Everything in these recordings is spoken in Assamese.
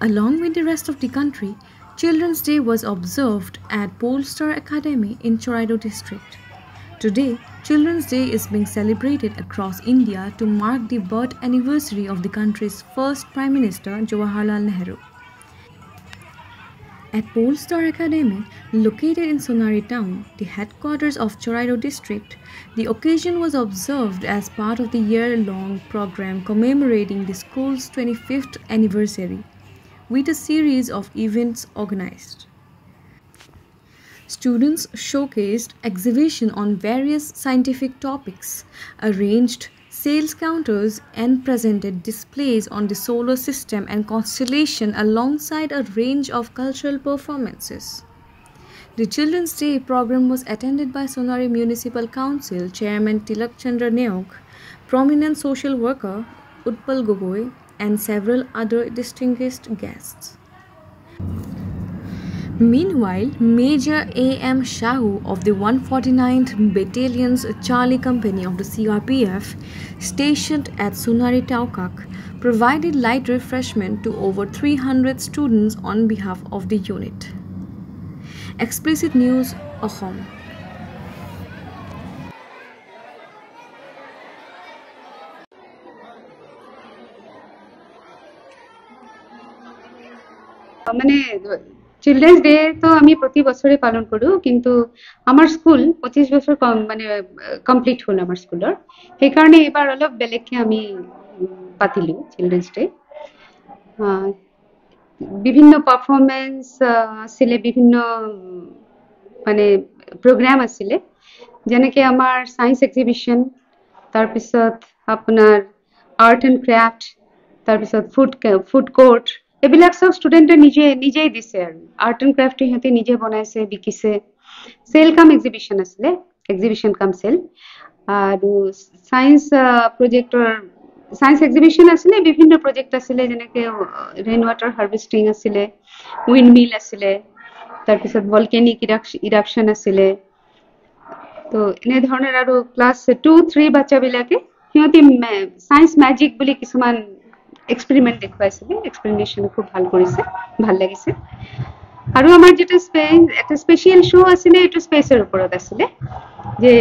Along with the rest of the country, Children's Day was observed at Polestar Academy in Choraido district. Today, Children's Day is being celebrated across India to mark the birth anniversary of the country's first Prime Minister Jawaharlal Nehru. At Polestar Academy, located in Sonari town, the headquarters of Choraido district, the occasion was observed as part of the year-long program commemorating the school's 25th anniversary, with a series of events organized. Students showcased exhibition on various scientific topics, arranged sales counters and presented displays on the solar system and constellation alongside a range of cultural performances. The Children's Day program was attended by Sonari Municipal Council Chairman Tilak Chandra Neok, prominent social worker Utpal Gogoi, and several other distinguished guests. Meanwhile, Major A.M. Shahu of the 149th Battalion's Charlie Company of the CRPF, stationed at Sonari Taukak, provided light refreshment to over 300 students on behalf of the unit. Explicit News, Ahom. Children's day তো আমি প্রতি বছরে পালন করি, কিন্তু আমার স্কুল 25 বছর কমপ্লিট হল আমার স্কুলের, সেই কারণে এবার অলপ বেলেগকে আমি পাতিলো চিলড্রেন্স ডে। বিভিন্ন পারফরমেন্স আছিলে, বিভিন্ন প্রোগ্রাম আছিলে, যেনেকে আমার সায়েন্স এক্সিবিশন, তাৰপিছত আপোনাৰ আৰ্ট এন্ড ক্ৰাফট, তাৰপিছত ফুড কোর্ট, এইবিলাক সব স্টুডেন্টে নিজেই দিছে। আর আর্ট এন্ড ক্রাফট সিহঁতে নিজে বনাইছে, বিকিছে। সেল কাম এক্সিবিশন আছিলে, এক্সিবিশন কাম সেল। আৰু সায়েন্স প্ৰজেক্টৰ সায়েন্স এক্সিবিশন আছিলে, বিভিন্ন প্ৰজেক্ট আছিলে, যেনেকে ৰেইন ওয়াটাৰ হাৰ্ভেস্টিং আছিলে, উইন্ড মিল আছিলে, তাৰপিছত ভলকেনিক ইৰাপশন আছিলে। তো এনে ধৰণৰ আৰু ক্লাস 2-3 বাচ্চাবিলাকে সিহঁতে সায়েন্স ম্যাজিক বুলি কিছুমান এক্সপেৰিমেন্ট দেখুৱাইছিলে। এক্সপ্লেনেশন খুব ভাল কৰিছে, ভাল লাগিছে। আৰু আমাৰ যেটা একটা স্পেশাল শো আছিলে, এটো স্পেসৰ ওপৰত আছিলে, যে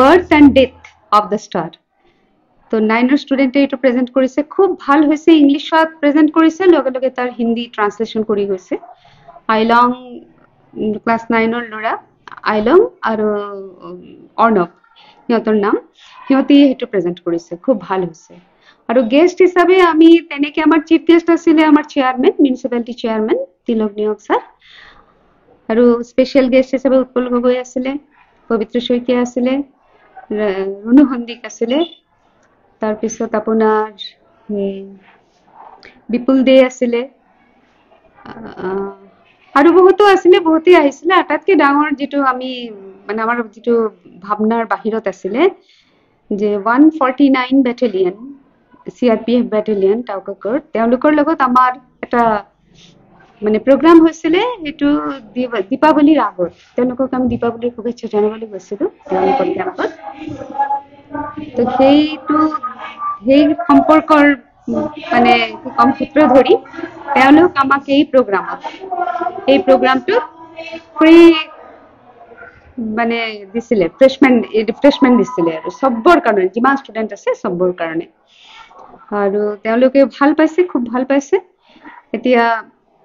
birth and death of the star. তো 9ৰ স্টুডেন্টে এটো প্ৰেজেন্ট কৰিছে, খুব ভাল হৈছে। ইংলিশত প্ৰেজেন্ট কৰিছে, লগে লগে তাৰ হিন্দী ট্ৰান্সলেশন কৰি গৈছে। আইলং ক্লাস 9ৰ ল'ৰা আইলং আৰু অৰ্ণৱ, সিহঁতৰ নাম, সিহঁতে এটো প্ৰেজেন্ট কৰিছে, খুব ভাল হৈছে। আৰু গেস্ট হিসাবে আমি তেনেকে আমাৰ চিফ গেস্ট আছিলে আমাৰ চেয়াৰম্যান, মিউনিসিপালিটি চেয়াৰম্যান তিলক নিয়োগ স্যাৰ। আৰু স্পেশাল গেস্ট হিসাবে উৎপল গগৈ আছিলে, পবিত্ৰ শইকীয়া আছিলে, ৰুণু সন্দিক আছিলে, তাৰপিছত আপোনাৰ বিপুল দে আছিলে, আৰু বহুতো আছিলে, বহুতেই আহিছিলে। আটাইতকৈ ডাঙৰ যেটো আমি আমাৰ যেটো ভাৱনাৰ বাহিৰত আছিলে, যে 149 ব্যাটালিয়ন CRPF ব্যাটালিয়ন টাউকাকৰ, তেওঁলোকৰ লগত আমাৰ এটা প্ৰোগ্ৰাম হৈছিলে। এটো দীপাৱলীৰ আগত তেওঁলোকক আমি দীপাৱলীৰ শুভেচ্ছা জনাবলৈ গৈছিলো তেওঁলোকৰ কেম্পত। তো সেই সম্পৰ্কৰ কম সূত্ৰ ধৰি তেওঁলোক আমাক এই প্ৰোগ্ৰামটো ফ্ৰি দিছিলে, ৰিফ্ৰেশমেন্ট দিছিলে, আৰু সবৰ কাৰণে, যিমান স্টুডেন্ট আছে সবৰ কাৰণে। আৰু তেওঁলোকে ভাল পাইছে, খুব ভাল পাইছে। এতিয়া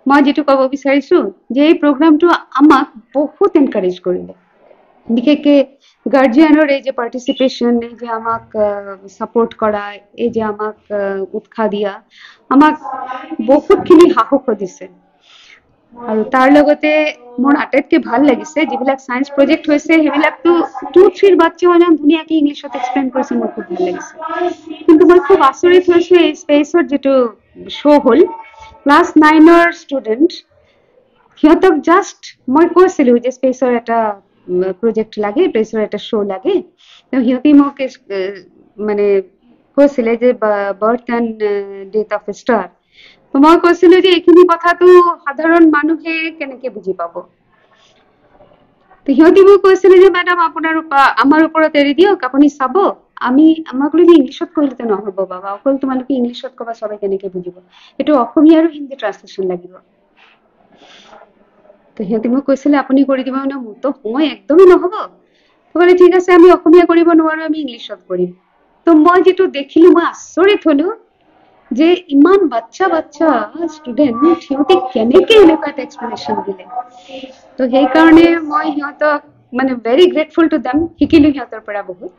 মই যেটো ক'ব বিচাৰিছো, যে এই প্ৰগ্ৰামটো আমাক বহুত এনকাৰেজ কৰিলে, বিশেষকৈ গাৰ্জিয়ানৰ এই যে পাৰ্টিসিপেশন, এই যে আমাক সাপোৰ্ট কৰা, এই যে আমাক উৎসাহ দিয়া, আমাক বহুতখিনি সাহস দিছে। আৰু তাৰ লগতে মোৰ আটাইতকৈ ভাল লাগিছে, যিবিলাক সায়েন্স প্ৰজেক্ট হৈছে সেইবিলাকতো 2-3 বাচ্চা ইমান ধুনীয়াকৈ ইংলিছত এক্সপ্লেইন কৰিছে, মোৰ খুব ভাল লাগিছে। কিন্তু মই খুব আচৰিত হৈছো এই স্পেসৰ যেটো শো হল, ক্লাস 9ৰ স্টুডেন্ট, সিহঁতক জাস্ট মই কৈছিলো যে স্পেসৰ এটা প্ৰজেক্ট লাগে, স্পেসৰ এটা শো লাগে। তো সিহঁতে মোক কৈছিলে যে birth and death of a star. তো মই কৈছিলো যে এইখিনি কথাটো সাধারণ মানুহে কেনেকে বুজি পাব। তো সিহঁতে মোক কৈছিলে যে ম্যাডাম আমাৰ ওপৰত এৰি দিয়ক, আপুনি চাব, আমি আমাক লৈ ইংলিছত কইলে নহব বাবা অকল তোমালোকে ইংলিছত কবা সবাই কেনেকে বুজিব এটো অসমীয়া আৰু হিন্দী ট্ৰান্সলেচন লাগিব তো সিহঁতে মোক কৈছিলে আপুনি কৰি দিব না মোৰ তো মই একদমই নহব ক'লে ঠিক আছে আমি অসমীয়া কৰিব নোৱাৰো আমি ইংলিছত কৰিম তো মই যেটো দেখিলো মই আচৰিত হলো যে ইমান বাচ্চা বাচ্চা স্টুডেন্ট সিহঁতে কেনেকে এনেকুৱা এক্সপ্লেনেশন দিলে তো সেই কাৰণে মই সিহঁতক মানে ভেৰি গ্ৰেটফুল টু দেম শিকিলো সিহঁতৰ পৰা বহুত